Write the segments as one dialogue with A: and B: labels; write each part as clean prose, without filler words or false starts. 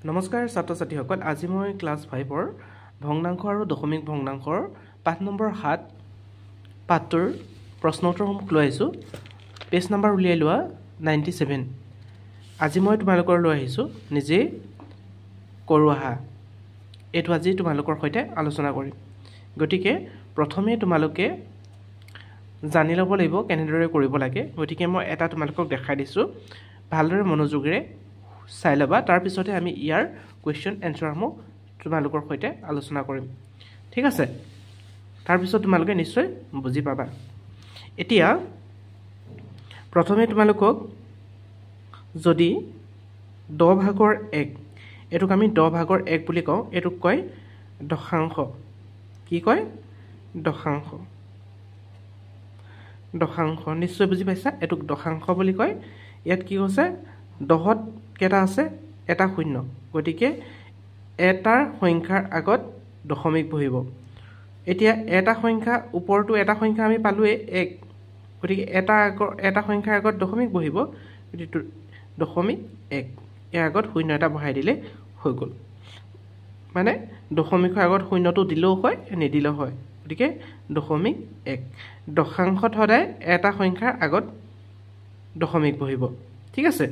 A: নমস্কাৰ ছাত্ৰ ছাত্ৰীসকল আজি মই ক্লাছ 5ৰ ভগ্নাংশ আৰু দশমিক ভগ্নাংশৰ পাঠ নম্বৰ 7 পাঠটোৰ প্ৰশ্ন উত্তৰসমূহ লৈ আহিছোঁ পেজ নম্বৰ উলিয়াই লোৱা 97 আজি মই তোমালোকৰ লৈ আহিছোঁ নিজে কৰো আহা এটো আজি তোমালোকৰ সৈতে আলোচনা কৰিম গতিকে প্ৰথমে তোমালোকে জানি ল'ব লাগিব কেনেদৰে কৰিব লাগে গতিকে মই এটা তোমালোকক দেখাই দিছোঁ ভালদৰে মনোযোগেৰে চাই লবা তাৰ পিছতে আমি ইয়াৰ কোৱেশ্চন এনসাৰসমূহ তোমালোকৰ সৈতে আলোচনা কৰিম ঠিক আছে তাৰ পিছত তোমালোকে নিশ্চয় বুজি পাবা এতিয়া প্ৰথমে তোমালোকক যদি 10 ভাগৰ 1 এটোক আমি 10 ভাগৰ 1 বুলি কওঁ এটোক কয় দশাংশ কি কয় দশাংশ দশাংশ নিশ্চয় বুজি পাইছা এটোক দশাংশ বুলি কয় ইয়াত কি হৈছে 10ত কেটা আছে এটা শূন্য গতিকে এটাৰ সংখ্যাৰ আগত দশমিক বহিব এতিয়া এটা সংখ্যা ওপৰটো এটা সংখ্যা আমি পালোৱে 1 গতিকে এটা সংখ্যাৰ আগত দশমিক বহিব গতিকে দশমিক 1 ইয়াৰ আগত শূন্য এটা বহাই দিলে হৈ গ'ল মানে দশমিকৰ আগত শূন্যটো দিলেও হয় নিদিলেও হয় গতিকে দশমিক 1 দশাংশত সদায় এটা সংখ্যাৰ আগত দশমিক বহিব ঠিক আছে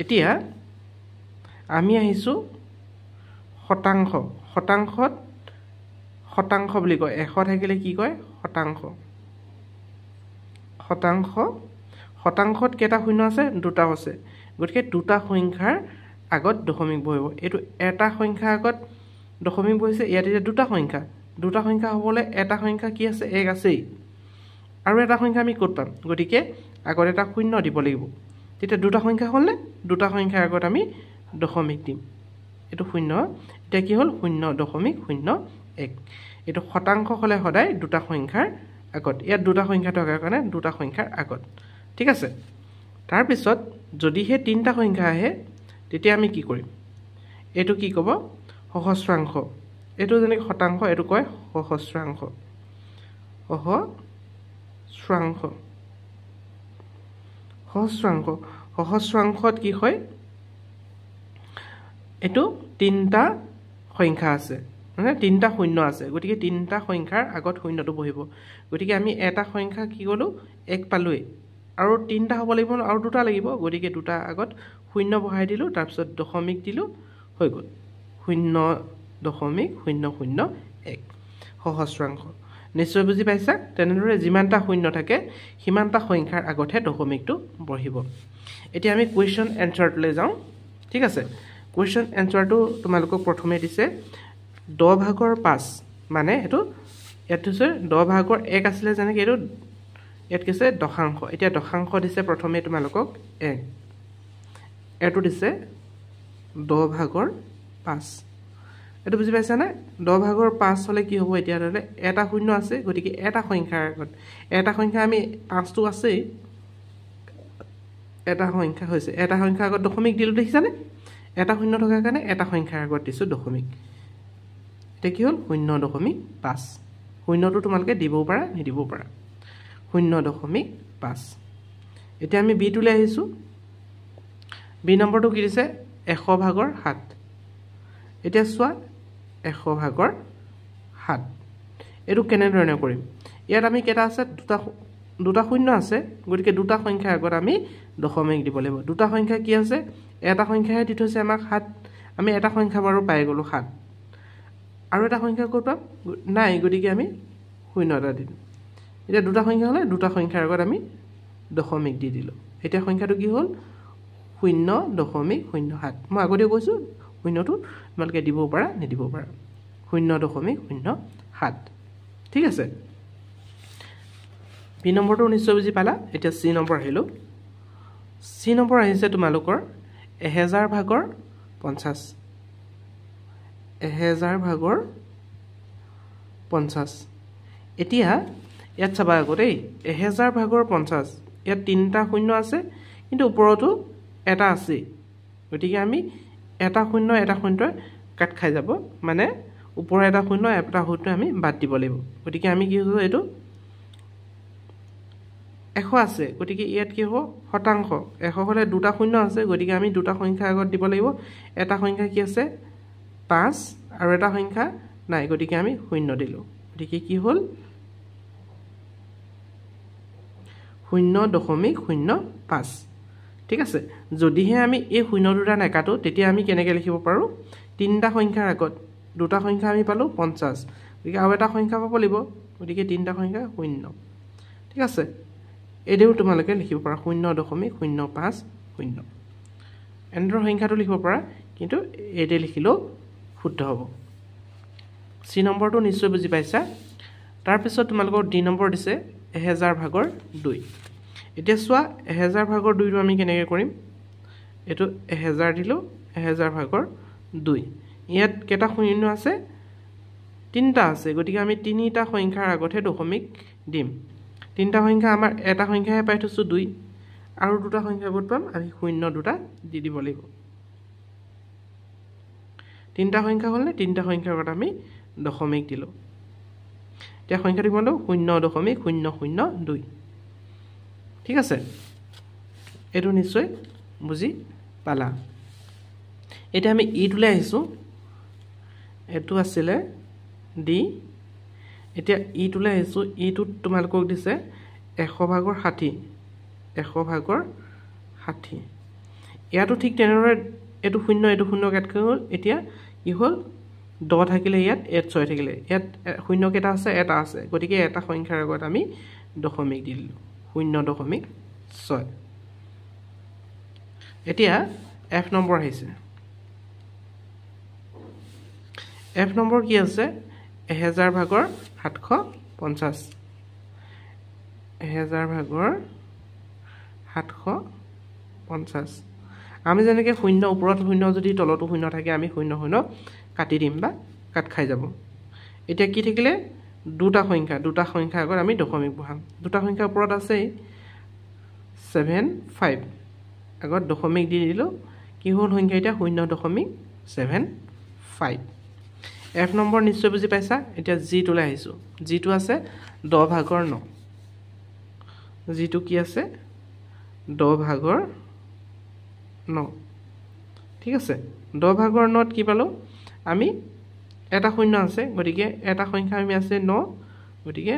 A: এতিয়া আমি আহিছো শতাংশ শতাংশত শতাংশ বুলি কয় 100 থাকিলে কি কয় শতাংশ শতাংশ শতাংশত কেটা শূন্য আছে দুটা আছে গতিকে দুটা সংখ্যাৰ আগত দশমিক বহিব এটো এটা সংখ্যাৰ আগত দশমিক বহিছে ইয়াত এটা দুটা সংখ্যা হ'বলে এটা সংখ্যা কি আছে 1 আছে আৰু এটা সংখ্যা আমি ক'ত পাম গতিকে আগত এটা শূন্য দিব লাগিব তেতিয়া দুটা সংখ্যা হ'লে দুটা সংখ্যাৰ আগত আমি দশমিক দিম এটো শূন্য এটা কি হ'ল 0.01 এটো শতাংশ হলে সদায় দুটা সংখ্যাৰ আগত ইয়াত দুটা সংখ্যা থকাৰ কাৰণে দুটা সংখ্যাৰ আগত ঠিক আছে তাৰ পিছত যদি হে তিনটা সংখ্যা আহে তেতিয়া আমি কি কৰিম এটো কি ক'ব সহস্ৰাংশ এটো যেনে শতাংশ এটো কয় সহস্ৰাংশ সহস্ৰাংশত কি হয় এটো তিনটা সংখ্যা আছে মানে তিনটা শূন্য আছে গতিকে তিনটা সংখ্যাৰ আগত শূন্যটো বহিব গতিকে আমি এটা সংখ্যা কি গলো 1 পালোই আৰু তিনটা হ'ব লাগিব আৰু দুটা লাগিব গতিকে দুটা আগত শূন্য বহাই দিলো তাৰ পিছত দশমিক দিলো হৈ গ'ল 0.001 সহস্ৰাংশ নিশ্চয় বুজি পাইছা তেনেদৰে যিমানটা শূন্য থাকে সিমানটা সংখ্যাৰ আগতহে দশমিকটো বহিব এতিয়া আমি কোৱেশ্চন এনসাৰটোলৈ যাওঁ ঠিক আছে কোৱেশ্চন এনসাৰটো তোমালোকক প্ৰথমে দিছে 10 ভাগৰ 5 মানে এটো ইয়াত হৈছে 10 ভাগৰ 1 আছিল যেনে এটো ইয়াত কিছে দশাংশ এতিয়া দশাংশ দিছে প্ৰথমে তোমালোকক 1 এটো দিছে 10 ভাগৰ 5 এটো বুজি পাইছা না 10 ভাগৰ 5 হলে কি হ'ব এতিয়া হলে এটা শূন্য আছে গতিকে এটা সংখ্যাৰ আগত এটা সংখ্যা আমি 5 টো আছে এটা সংখ্যা হৈছে এটা সংখ্যাৰ আগত দশমিক দিলো দেখিছানে এটা শূন্য থকাৰ কাৰণে এটা সংখ্যাৰ আগত দিছো দশমিক এটা কি হ'ল 0.5 শূন্যটো তোমালোকে দিবও পাৰা নিদিবও পাৰা 0.5 এতিয়া আমি বি টোলৈ আহিছো বি নম্বৰটো কি দিছে 100 ভাগৰ 7 এতিয়া চোৱা 100 ভাগৰ 7 এটো কেনেধৰণে কৰিম ইয়াত আমি কেটা আছে দুটা শূন্য আছে গতিকে দুটা সংখ্যাৰ আগত আমি দশমিক দিব লাগিব দুটা সংখ্যা কি আছে এটা সংখ্যাহে দি থৈছে আমাক 7 আমি এটা সংখ্যা বাৰু পাই গলো 7 আৰু এটা সংখ্যা ক'ত পাম নাই গতিকে আমি শূন্য এটা দিম এতিয়া দুটা সংখ্যা হলে দুটা সংখ্যাৰ আগত আমি দশমিক দি দিলো এতিয়া সংখ্যাটো কি হ'ল 0.07 মই আগতে কৈছো শূন্যটো তোমালোকে দিব পাৰা নিদিব পাৰা 0.07 ঠিক আছে বি নম্বৰটো নিশ্চয় বুজি পালা এতিয়া সি নম্বৰ আহিলো সি নম্বৰ আহিছে তোমালোকৰ 1000 ভাগৰ 50 1000 ভাগৰ 50 এতিয়া ইয়াত চাবা আগতে 1000 ভাগৰ 50 ইয়াত তিনটা শূন্য আছে কিন্তু ওপৰতো এটা আছে গতিকে আমি এটা শূন্য কাট খাই যাব মানে ওপৰৰ এটা শূন্য আমি বাদ দিব লাগিব গতিকে আমি কি হ'ব এটো 100 আছে গতিকে ইয়াত কি হ'ব শতাংশ 100 হলে দুটা শূন্য আছে গতিকে আমি দুটা সংখ্যা আগত দিব লাগিব এটা সংখ্যা কি আছে 5 আৰু এটা সংখ্যা নাই গতিকে আমি শূন্য দিলো গতিকে কি হ'ল 0.05 ঠিক আছে যদিহে আমি এই শূন্য দুটা নেকাটো তেতিয়া আমি কেনেকৈ লিখিব পাৰো তিনটা সংখ্যাৰ আগত দুটা সংখ্যা আমি পালো 50 গতিকে আৰু এটা সংখ্যা পাব লাগিব গতিকে তিনটা সংখ্যা শূন্য ঠিক আছে এদিও তোমালোকে লিখিব পাৰা 0.050 এন্ডৰ সংখ্যাটো লিখিব পাৰা কিন্তু এদে লিখিলেও শুদ্ধ হ'ব সি নম্বৰটো নিশ্চয় বুজি পাইছা তাৰ পিছত তোমালোকৰ ডি নম্বৰ দিছে 1000 ভাগৰ 2 এতিয়া চোৱা 1000 ভাগৰ 2 টো আমি কেনেকৈ কৰিম এটো 1000 দিলো 1000 ভাগৰ 2 ইয়াত কেটা শূন্য আছে তিনটা আছে গতিকে আমি তিনিটা সংখ্যাৰ আগতহে দশমিক দিম তিনটা সংখ্যা আমাৰ এটা সংখ্যাহে পাই থৈছো 2 আৰু দুটা সংখ্যা ক'ত পাম আমি শূন্য দুটা দি দিব লাগিব তিনটা সংখ্যা হ'লে তিনটা সংখ্যাৰ আগত আমি দশমিক দিলো এতিয়া সংখ্যাটো কিমান হ'ব 0.002 ঠিক আছে এটো নিশ্চয় বুজি পালা এটা আমি ই টুলে আহিছো এটো আছিল ডি এতিয়া ই টুলে আহিছো ই টুত তোমালোকক দিছে 100 ভাগৰ 60 ইয়াতো ঠিক তেনেদৰে এটো শূন্য কাট খাই হ'ল এতিয়া কি হ'ল 10 থাকিলে ইয়াত 6 থাকিলে ইয়াত শূন্য কেটা আছে এটা আছে গতিকে এটা সংখ্যাৰ আগত আমি দশমিক দিলো 0.6 এতিয়া এফ নম্বৰ আহিছে এফ নম্বৰ কি আছে 1000 ভাগৰ 750 1000 ভাগৰ 750 আমি যেনেকৈ শূন্য ওপৰত শূন্য যদি তলতো শূন্য থাকে আমি শূন্য কাটি দিম বা কাট খাই যাব এতিয়া কি থাকিলে দুটা সংখ্যা আগত আমি দশমিক বহাম দুটা সংখ্যা ওপৰত আছে 75 আগত দশমিক দি দিলো কি হ'ল সংখ্যা এটা 0.75 এফ নম্বৰ নিশ্চয় বুজি পাইছা এতিয়া জি টুলে আহিছো জি টু আছে 10 ভাগৰ 9 জি টু কি আছে 10 ভাগৰ 9 ঠিক আছে 10 ভাগৰ 9 কি পালো আমি এটা শূন্য আছে গতিকে এটা সংখ্যা আমি আছে 9 গতিকে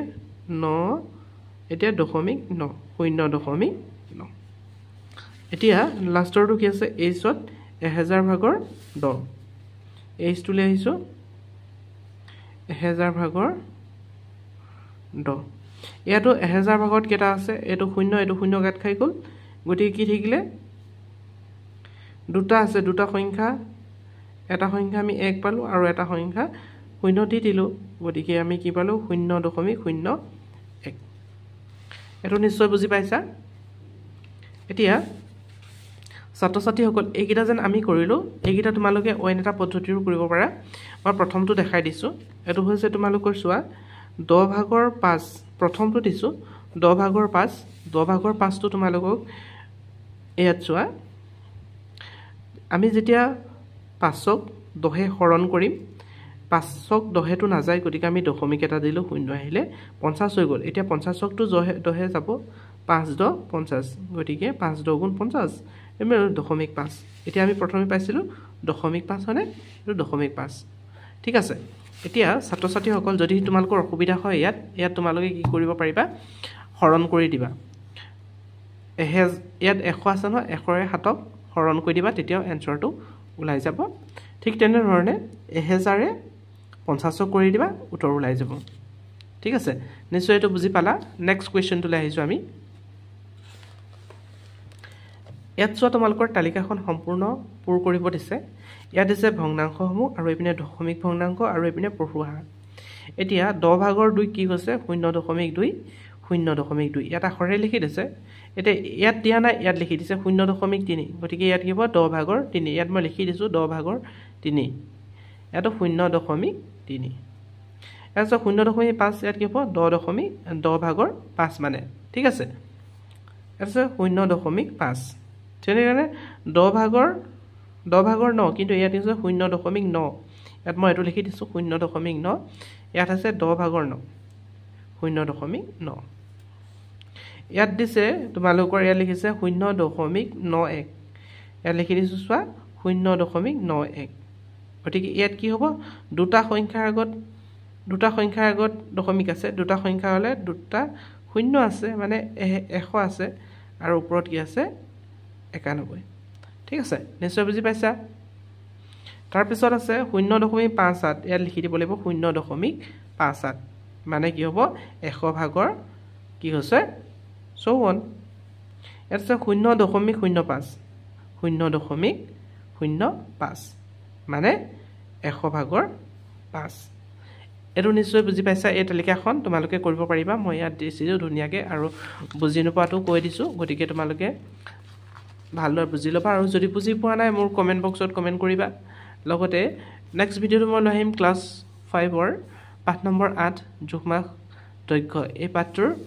A: 9 এতিয়া দশমিক 9 0.9 এতিয়া লাষ্টৰটো কি আছে এইচত 1000 ভাগৰ 10 এইচ টুলে আহিছো 1000 ভাগৰ 10 ইয়াতো 1000 ভাগত কেটা আছে এটো শূন্য কাট খাই গল গতিকে কি থাকিলে দুটা আছে দুটা সংখ্যা এটা সংখ্যা আমি 1 পালো আৰু এটা সংখ্যা 0 দি দিলো গতিকে আমি কি পালো 0.01 এটো নিশ্চয় বুজি পাইছা এতিয়া ছাত্ৰ-ছাত্ৰী সকল এইকিটা যেন আমি কৰিলো এইকিটা তোমালোকে অইন এটা পদ্ধতিৰো কৰিব পাৰা মই প্ৰথমটো দেখাই দিছো এটো হৈছে তোমালোকৰ চোৱা 10 ভাগৰ 5 প্ৰথমটো দিছো 10 ভাগৰ 5 টো তোমালোকক ইয়াত চোৱা আমি যেতিয়া 5ক 10 হৰণ কৰিম 5ক 10 টো নাযায় গতিকে আমি দশমিক এটা দিলো শূন্য আহিলে 50 হৈ গল এতিয়া 50ক টো 10 যাব 5 10 50 গতিকে 5 10 গুণ 50 এমে দশমিক 5 এতিয়া আমি প্ৰথমে পাইছিলো দশমিক 5 হনে এটো দশমিক 5 ঠিক আছে এতিয়া ছাত্ৰ-ছাত্ৰী সকল যদি তোমালোকৰ অসুবিধা হয় ইয়াত তোমালোকে কি কৰিব পাৰিবা হৰণ কৰি দিবা ইয়াত 100 আছে ন 100 ৰে 7ক হৰণ কৰি দিবা তেতিয়া এনসাৰটো ওলাই যাব ঠিক তেনে ধৰণে 1000 ৰে 50ক কৰি দিবা উত্তৰ ওলাই যাব ঠিক আছে নিশ্চয় এটো বুজি পালা নেক্সট কোৱেশ্চনটো লৈ আহিছো আমি ইয়াত চোৱা তোমালোকৰ তালিকাখন সম্পূৰ্ণ পূৰ কৰিব দিছে ইয়াত দিছে ভগ্নাংশসমূহ আৰু এপিনে দশমিক ভগ্নাংশ আৰু এপিনে পঢ়ুৱা এতিয়া 10 ভাগৰ 2 কি হৈছে 0.2 0.2 ইয়াত আখৰে লিখি দিছে এতিয়া ইয়াত দিয়া নাই ইয়াত লিখি দিছে 0.3 গতিকে ইয়াত কিবা 10 ভাগৰ 3 ইয়াত মই লিখি দিছো 10 ভাগৰ 3 ইয়াত 0.3 ইয়াত 0.5 ইয়াত কিবা 10 ভাগৰ 5 মানে ঠিক আছে ইয়াত 0.5 তেনেকৰে 10 ভাগৰ 9 কিন্তু ইয়াত আছে 0.9 ইয়াত মই এটো লিখি দিছো 0.9 ইয়াত আছে 10 ভাগৰ 9 0.9 ইয়াত দিছে তোমালোকৰ ইয়াত লিখিছে 0.91 ইয়াত লিখি দিছোঁ চোৱা 0.91 গতিকে ইয়াত কি হ'ব দুটা সংখ্যাৰ আগত দশমিক আছে দুটা সংখ্যা হ'লে দুটা শূন্য আছে মানে 100 আছে আৰু ওপৰত কি আছে 91 ঠিক আছে নিশ্চয় বুজি পাইছা তাৰপিছত আছে 0.57 ইয়াত লিখি দিব লাগিব 0.57 মানে কি হ'ব 100 ভাগৰ কি হৈছে 54 ইয়াত আছে 0.05 0.05 মানে 100 ভাগৰ 5 এটো নিশ্চয় বুজি পাইছা এই তালিকাখন তোমালোকে কৰিব পাৰিবা মই ইয়াত দিছিলোঁ ধুনীয়াকৈ আৰু বুজি নোপোৱাটো কৈ দিছোঁ গতিকে তোমালোকে ভালদৰে বুজি ল'বা আৰু যদি বুজি পোৱা নাই মোৰ কমেণ্ট বক্সত কমেণ্ট কৰিবা লগতে নেক্সট ভিডিঅ'টো মই লৈ আহিম ক্লাছ 5ৰ পাঠ নম্বৰ 8 জোখমাখ দৈৰ্ঘ্য এই পাঠটোৰ